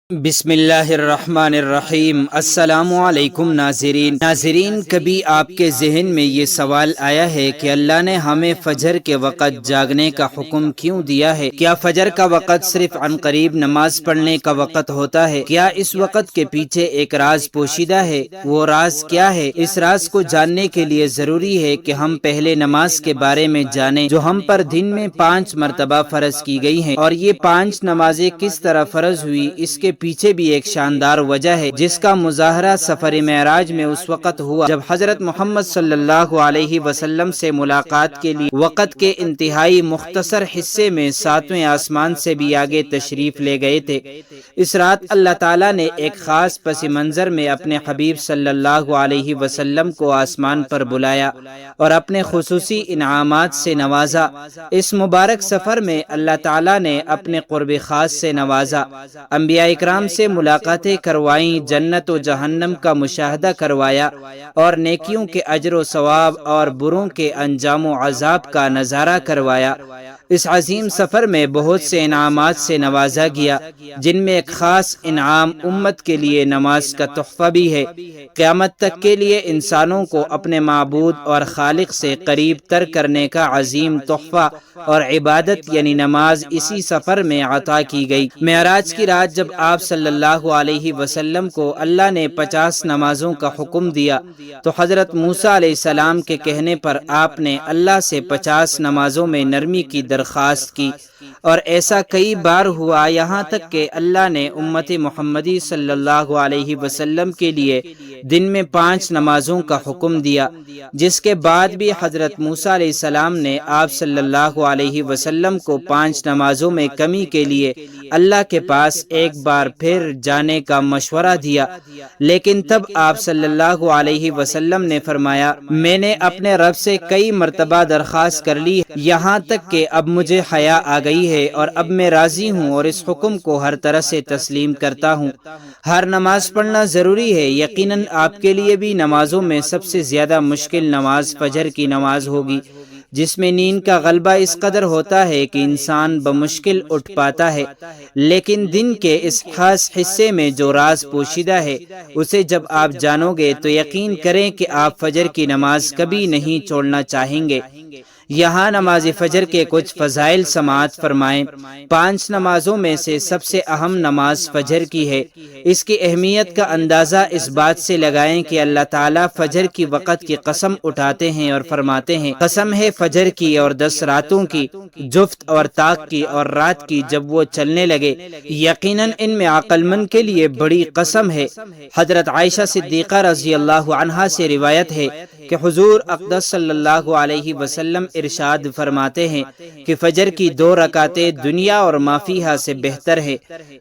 بسم اللہ الرحمن الرحیم۔ السلام علیکم ناظرین، کبھی آپ کے ذہن میں یہ سوال آیا ہے کہ اللہ نے ہمیں فجر کے وقت جاگنے کا حکم کیوں دیا ہے؟ کیا فجر کا وقت صرف عنقریب نماز پڑھنے کا وقت ہوتا ہے؟ کیا اس وقت کے پیچھے ایک راز پوشیدہ ہے؟ وہ راز کیا ہے؟ اس راز کو جاننے کے لیے ضروری ہے کہ ہم پہلے نماز کے بارے میں جانیں جو ہم پر دن میں 5 مرتبہ فرض کی گئی ہیں، اور یہ 5 نمازیں کس طرح فرض ہوئی، اس کے پیچھے بھی ایک شاندار وجہ ہے جس کا مظاہرہ سفر معراج میں اس وقت ہوا جب حضرت محمد صلی اللہ علیہ وسلم سے ملاقات کے لیے وقت کے انتہائی مختصر حصے میں 7ویں آسمان سے بھی آگے تشریف لے گئے تھے۔ اس رات اللہ تعالیٰ نے ایک خاص پس منظر میں اپنے حبیب صلی اللہ علیہ وسلم کو آسمان پر بلایا اور اپنے خصوصی انعامات سے نوازا۔ اس مبارک سفر میں اللہ تعالیٰ نے اپنے قرب خاص سے نوازا، انبیاء اکرام سے ملاقاتیں کروائیں، جنت و جہنم کا مشاہدہ کروایا اور نیکیوں کے اجر و ثواب اور بروں کے انجام و عذاب کا نظارہ کروایا۔ اس عظیم سفر میں بہت سے انعامات سے نوازا گیا، جن میں ایک خاص انعام امت کے لیے نماز کا تحفہ بھی ہے۔ قیامت تک کے لیے انسانوں کو اپنے معبود اور خالق سے قریب تر کرنے کا عظیم تحفہ اور عبادت یعنی نماز اسی سفر میں عطا کی گئی۔ معراج کی رات جب آپ صلی اللہ علیہ وسلم کو اللہ نے 50 نمازوں کا حکم دیا تو حضرت موسیٰ علیہ السلام کے کہنے پر آپ نے اللہ سے 50 نمازوں میں نرمی کی درخواست کی، اور ایسا کئی بار ہوا یہاں تک کہ اللہ نے امت محمدی صلی اللہ علیہ وسلم کے لیے دن میں 5 نمازوں کا حکم دیا، جس کے بعد بھی حضرت موسیٰ علیہ السلام نے آپ صلی اللہ علیہ وسلم کو 5 نمازوں میں کمی کے لیے اللہ کے پاس ایک بار پھر جانے کا مشورہ دیا، لیکن تب آپ صلی اللہ علیہ وسلم نے فرمایا، میں نے اپنے رب سے کئی مرتبہ درخواست کر لی، یہاں تک کہ اب مجھے حیا آ گئی ہے اور اب میں راضی ہوں اور اس حکم کو ہر طرح سے تسلیم کرتا ہوں۔ ہر نماز پڑھنا ضروری ہے، یقیناً آپ کے لیے بھی نمازوں میں سب سے زیادہ مشکل نماز فجر کی نماز ہوگی، جس میں نیند کا غلبہ اس قدر ہوتا ہے کہ انسان بمشکل اٹھ پاتا ہے، لیکن دن کے اس خاص حصے میں جو راز پوشیدہ ہے اسے جب آپ جانو گے تو یقین کریں کہ آپ فجر کی نماز کبھی نہیں چھوڑنا چاہیں گے۔ یہاں نماز فجر کے کچھ فضائل سماعت فرمائیں۔ 5 نمازوں میں سے سب سے اہم نماز فجر کی ہے۔ اس کی اہمیت کا اندازہ اس بات سے لگائیں کہ اللہ تعالیٰ فجر کی وقت کی قسم اٹھاتے ہیں اور فرماتے ہیں، قسم ہے فجر کی اور 10 راتوں کی، جفت اور طاق کی اور رات کی جب وہ چلنے لگے، یقیناً ان میں عقل مند کے لیے بڑی قسم ہے۔ حضرت عائشہ صدیقہ رضی اللہ عنہا سے روایت ہے کہ حضور اقدس صلی اللہ علیہ وسلم ارشاد فرماتے ہیں کہ فجر کی 2 رکعتیں دنیا اور ما فیہا سے بہتر ہے،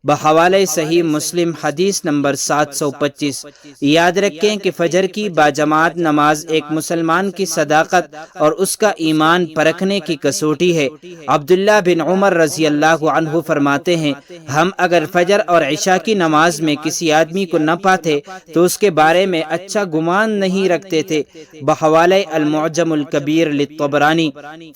بحوالہ صحیح مسلم حدیث نمبر 725۔ یاد رکھیں کہ فجر کی باجماعت نماز ایک مسلمان کی صداقت اور اس کا ایمان پرکھنے کی کسوٹی ہے۔ عبداللہ بن عمر رضی اللہ عنہ فرماتے ہیں، ہم اگر فجر اور عشاء کی نماز میں کسی آدمی کو نہ پاتے تو اس کے بارے میں اچھا گمان نہیں رکھتے تھے، بحوالہ المعجم الکبیر للطبرانی۔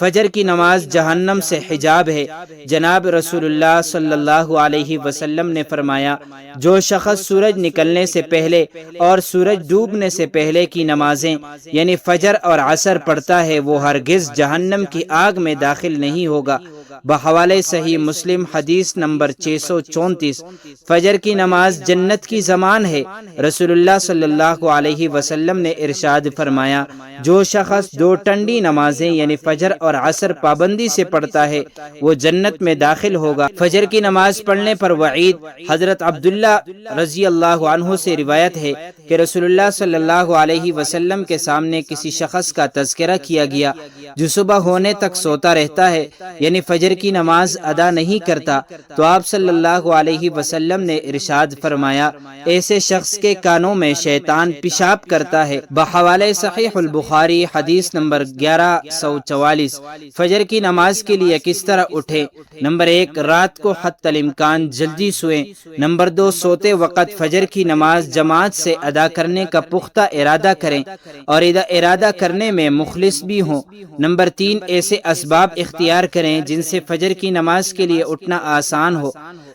فجر کی نماز جہنم سے حجاب ہے۔ جناب رسول اللہ صلی اللہ علیہ وسلم نے فرمایا، جو شخص سورج نکلنے سے پہلے اور سورج ڈوبنے سے پہلے کی نمازیں یعنی فجر اور عصر پڑھتا ہے وہ ہرگز جہنم کی آگ میں داخل نہیں ہوگا، بحوالہ صحیح مسلم حدیث نمبر 634۔ فجر کی نماز جنت کی ضمان ہے۔ رسول اللہ صلی اللہ علیہ وسلم نے ارشاد فرمایا، جو شخص 2 ٹنڈی نمازیں یعنی فجر اور عصر پابندی سے پڑھتا ہے وہ جنت میں داخل ہوگا۔ فجر کی نماز پڑھنے پر وعید۔ حضرت عبداللہ رضی اللہ عنہ سے روایت ہے کہ رسول اللہ صلی اللہ علیہ وسلم کے سامنے کسی شخص کا تذکرہ کیا گیا جو صبح ہونے تک سوتا رہتا ہے یعنی فجر کی نماز ادا نہیں کرتا، تو آپ صلی اللہ علیہ وسلم نے ارشاد فرمایا، ایسے شخص کے کانوں میں شیطان پیشاب کرتا ہے، بحوالہ صحیح البخاری حدیث نمبر 1144۔ فجر کی نماز کے لیے کس طرح اٹھیں؟ نمبر 1، رات کو حتی الامکان جلدی سوئیں۔ نمبر 2، سوتے وقت فجر کی نماز جماعت سے ادا کرنے کا پختہ ارادہ کریں اور ارادہ کرنے میں مخلص بھی ہوں۔ نمبر 3، ایسے اسباب اختیار کریں جن سے فجر کی نماز کے لیے اٹھنا آسان ہو۔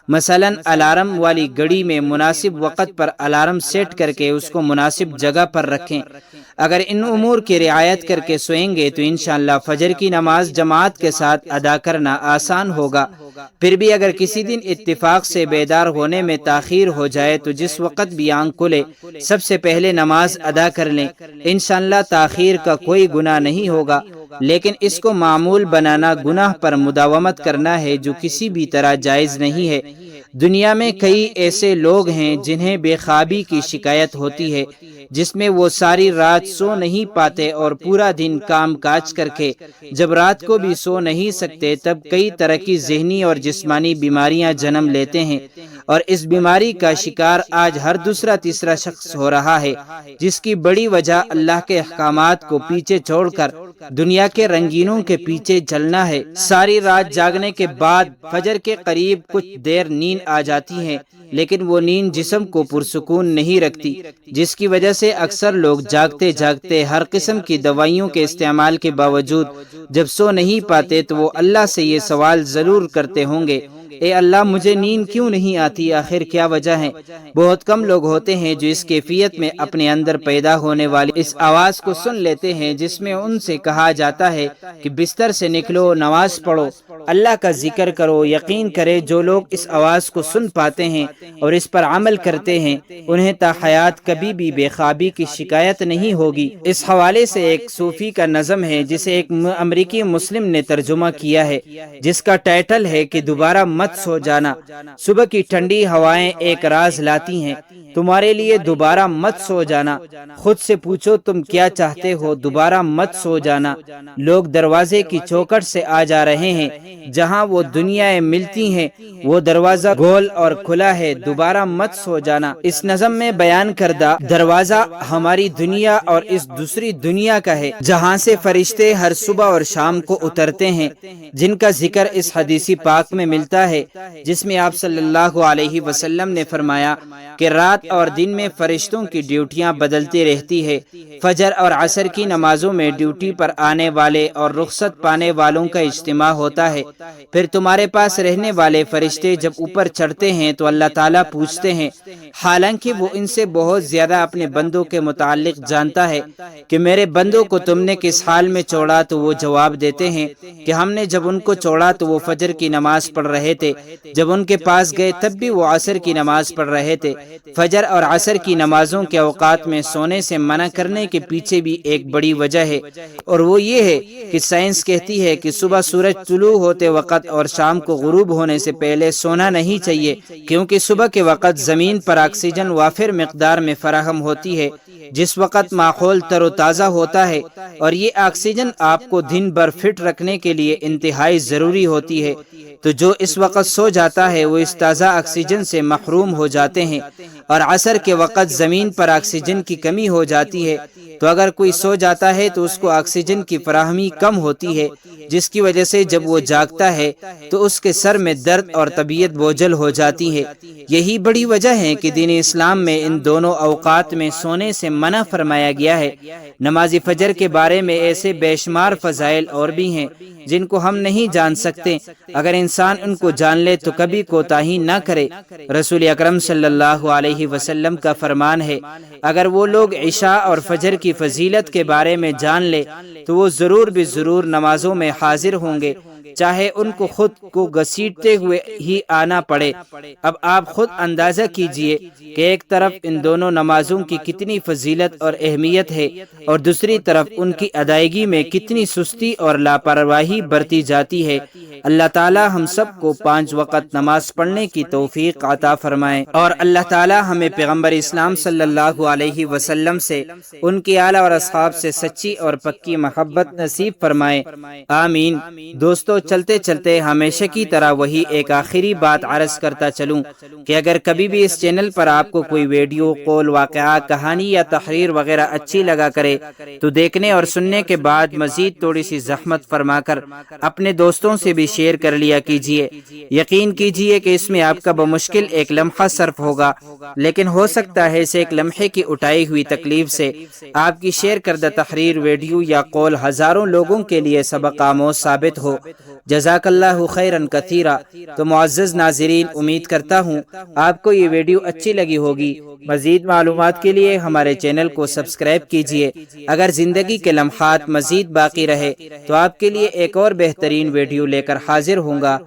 مثلاً الارم والی گھڑی میں مناسب وقت پر الارم سیٹ کر کے اس کو مناسب جگہ پر رکھیں۔ اگر ان امور کی رعایت کر کے سوئیں گے تو انشاءاللہ فجر کی نماز جماعت کے ساتھ ادا کرنا آسان ہوگا۔ پھر بھی اگر کسی دن اتفاق سے بیدار ہونے میں تاخیر ہو جائے تو جس وقت بھی آنکھ کھلے سب سے پہلے نماز ادا کر لیں، انشاءاللہ تاخیر کا کوئی گناہ نہیں ہوگا، لیکن اس کو معمول بنانا گناہ پر مداومت کرنا ہے جو کسی بھی طرح جائز نہیں ہے۔ دنیا میں کئی ایسے لوگ ہیں جنہیں بے خوابی کی شکایت ہوتی ہے، جس میں وہ ساری رات سو نہیں پاتے اور پورا دن کام کاج کر کے جب رات کو بھی سو نہیں سکتے تب کئی طرح کی ذہنی اور جسمانی بیماریاں جنم لیتے ہیں، اور اس بیماری کا شکار آج ہر دوسرا تیسرا شخص ہو رہا ہے، جس کی بڑی وجہ اللہ کے احکامات کو پیچھے چھوڑ کر دنیا کے رنگینوں کے پیچھے چلنا ہے۔ ساری رات جاگنے کے بعد فجر کے قریب کچھ دیر نیند آ جاتی ہے، لیکن وہ نیند جسم کو پرسکون نہیں رکھتی، جس کی وجہ سے اکثر لوگ جاگتے جاگتے ہر قسم کی دوائیوں کے استعمال کے باوجود جب سو نہیں پاتے تو وہ اللہ سے یہ سوال ضرور کرتے ہوں گے، اے اللہ مجھے نیند کیوں نہیں آتی، آخر کیا وجہ ہے؟ بہت کم لوگ ہوتے ہیں جو اس کیفیت میں اپنے اندر پیدا ہونے والی اس آواز کو سن لیتے ہیں جس میں ان سے کہا جاتا ہے کہ بستر سے نکلو، نماز پڑھو، اللہ کا ذکر کرو۔ یقین کرے جو لوگ اس آواز کو سن پاتے ہیں اور اس پر عمل کرتے ہیں انہیں تا حیات کبھی بھی بے خوابی کی شکایت نہیں ہوگی۔ اس حوالے سے ایک صوفی کا نظم ہے جسے ایک امریکی مسلم نے ترجمہ کیا ہے، جس کا ٹائٹل ہے کہ دوبارہ مت سو جانا۔ صبح کی ٹھنڈی ہوائیں ایک راز لاتی ہیں تمہارے لیے، دوبارہ مت سو جانا۔ خود سے پوچھو تم کیا چاہتے ہو، دوبارہ مت سو جانا۔ لوگ دروازے کی چوکھٹ سے آ جا رہے ہیں، جہاں وہ دنیایں ملتی ہیں وہ دروازہ گول اور کھلا ہے، دوبارہ مت سو جانا۔ اس نظم میں بیان کردہ دروازہ ہماری دنیا اور اس دوسری دنیا کا ہے جہاں سے فرشتے ہر صبح اور شام کو اترتے ہیں، جن کا ذکر اس حدیث پاک میں ملتا ہے، جس میں آپ صلی اللہ علیہ وسلم نے فرمایا کہ رات اور دن میں فرشتوں کی ڈیوٹیاں بدلتی رہتی ہے۔ فجر اور عصر کی نمازوں میں ڈیوٹی پر آنے والے اور رخصت پانے والوں کا اجتماع ہوتا ہے۔ پھر تمہارے پاس رہنے والے فرشتے جب اوپر چڑھتے ہیں تو اللہ تعالیٰ پوچھتے ہیں، حالانکہ وہ ان سے بہت زیادہ اپنے بندوں کے متعلق جانتا ہے، کہ میرے بندوں کو تم نے کس حال میں چھوڑا؟ تو وہ جواب دیتے ہیں کہ ہم نے جب ان کو چھوڑا تو وہ فجر کی نماز پڑھ رہے تھے، جب ان کے پاس گئے تب بھی وہ عصر کی نماز پڑھ رہے تھے۔ فجر اور عصر کی نمازوں کے اوقات میں سونے سے منع کرنے کے پیچھے بھی ایک بڑی وجہ ہے، اور وہ یہ ہے کہ سائنس کہتی ہے کہ صبح سورج طلوع ہوتے وقت اور شام کو غروب ہونے سے پہلے سونا نہیں چاہیے، کیونکہ صبح کے وقت زمین پر آکسیجن وافر مقدار میں فراہم ہوتی ہے، جس وقت ماحول تر و تازہ ہوتا ہے، اور یہ آکسیجن آپ کو دن بھر فٹ رکھنے کے لیے انتہائی ضروری ہوتی ہے۔ تو جو اس وقت سو جاتا ہے وہ اس تازہ آکسیجن سے محروم ہو جاتے ہیں، اور عصر کے وقت زمین پر آکسیجن کی کمی ہو جاتی ہے، تو اگر کوئی سو جاتا ہے تو اس کو آکسیجن کی فراہمی کم ہوتی ہے، جس کی وجہ سے جب وہ جاگتا ہے تو اس کے سر میں درد اور طبیعت بوجھل ہو جاتی ہے۔ یہی بڑی وجہ ہے کہ دین اسلام میں ان دونوں اوقات میں سونے سے منع فرمایا گیا ہے۔ نماز فجر کے بارے میں ایسے بے شمار فضائل اور بھی ہیں جن کو ہم نہیں جان سکتے، اگر انسان ان کو جان لے تو کبھی کوتاہی نہ کرے۔ رسول اکرم صلی اللہ علیہ وسلم کا فرمان ہے، اگر وہ لوگ عشاء اور فجر کی فضیلت کے بارے میں جان لے تو وہ ضرور بھی ضرور نمازوں میں حاضر ہوں گے، چاہے ان کو خود کو گھسیٹتے ہوئے ہی آنا پڑے۔ اب آپ خود اندازہ کیجئے کہ ایک طرف ان دونوں نمازوں کی کتنی فضیلت اور اہمیت ہے، اور دوسری طرف ان کی ادائیگی میں کتنی سستی اور لاپرواہی برتی جاتی ہے۔ اللہ تعالی ہم سب کو 5 وقت نماز پڑھنے کی توفیق عطا فرمائے، اور اللہ تعالی ہمیں پیغمبر اسلام صلی اللہ علیہ وسلم سے، ان کی آل اور اصحاب سے سچی اور پکی محبت نصیب فرمائے، آمین۔ دوستو، چلتے چلتے ہمیشہ کی طرح وہی ایک آخری بات عرض کرتا چلوں کہ اگر کبھی بھی اس چینل پر آپ کو کوئی ویڈیو، قول، واقعہ، کہانی یا تحریر وغیرہ اچھی لگا کرے تو دیکھنے اور سننے کے بعد مزید تھوڑی سی زحمت فرما کر اپنے دوستوں سے بھی شیئر کر لیا کیجئے۔ یقین کیجئے کہ اس میں آپ کا بمشکل ایک لمحہ صرف ہوگا، لیکن ہو سکتا ہے اس ایک لمحے کی اٹھائی ہوئی تکلیف سے آپ کی شیئر کردہ تحریر، ویڈیو یا قول ہزاروں لوگوں کے لیے سبق آموز ثابت ہو۔ جزاک اللہ خیرا کثیرا۔ تو معزز ناظرین، امید کرتا ہوں آپ کو یہ ویڈیو اچھی لگی ہوگی۔ مزید معلومات کے لیے ہمارے چینل کو سبسکرائب کیجئے۔ اگر زندگی کے لمحات مزید باقی رہے تو آپ کے لیے ایک اور بہترین ویڈیو لے کر حاضر ہوں گا۔